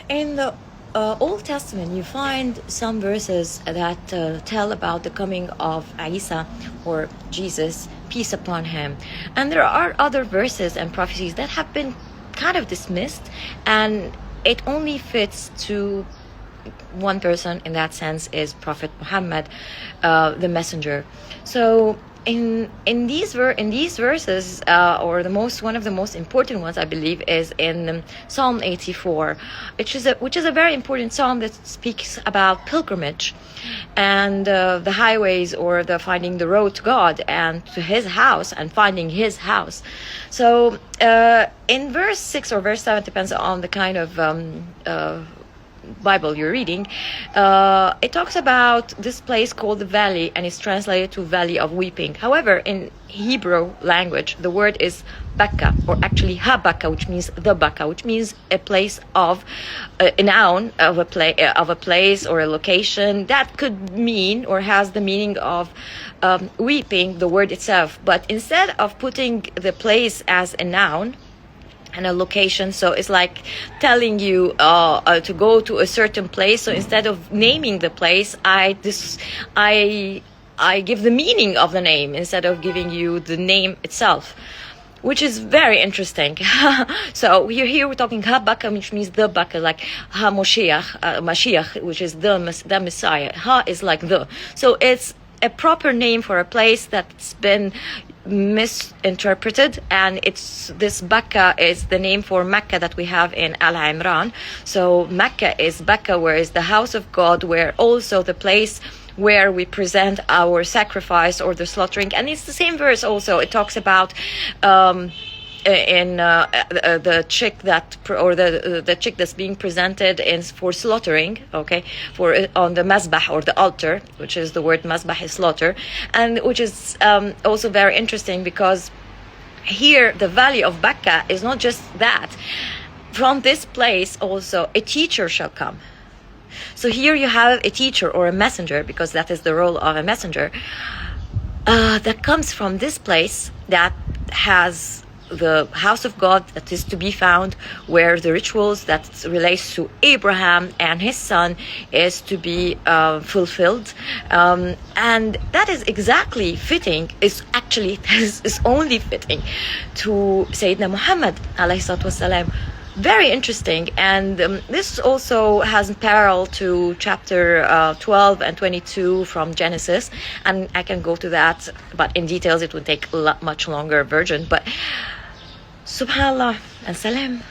In the Old Testament, you find some verses that tell about the coming of Isa, or Jesus, peace upon him. And there are other verses and prophecies that have been kind of dismissed, and it only fits to one person in that sense, is Prophet Muhammad, the messenger. So in these verses, or one of the most important ones, I believe, is in Psalm 84, which is a very important psalm that speaks about pilgrimage and the highways, or the finding the road to God and to His house, and finding His house. So in verse 6 or verse 7, depends on the kind of Bible you're reading, it talks about this place called the valley, and it's translated to valley of weeping. However, in Hebrew language, the word is Bakka, or actually Habaka, which means the Bakka, which means a place of a noun of a place or a location that could mean, or has the meaning of weeping, the word itself. But instead of putting the place as a noun and a location, so it's like telling you to go to a certain place. So instead of naming the place, I give the meaning of the name instead of giving you the name itself, which is very interesting. So here we're talking Ha-Bakka, which means the Bakka, like Mashiach, which is the Messiah. Ha is like the. So it's a proper name for a place that's been misinterpreted, and it's this Bakka is the name for Mecca that we have in Al Imran. So Mecca is Bakka, where is the house of God, where also the place where we present our sacrifice or the slaughtering. And it's the same verse also. It talks about the chick that, or the chick that's being presented for slaughtering, okay, for on the masbah, or the altar, which is the word masbah is slaughter, and which is also very interesting, because here the valley of Bakka is not just that. From this place also a teacher shall come. So here you have a teacher or a messenger, because that is the role of a messenger, that comes from this place that has the house of God that is to be found, where the rituals that relates to Abraham and his son is to be fulfilled, and that is exactly fitting, is only fitting to Sayyidina Muhammad alayhi salatu wasalam. Very interesting. And this also has parallel to chapter 12 and 22 from Genesis, and I can go to that, but in details it would take a much longer version. But subhanallah and salam.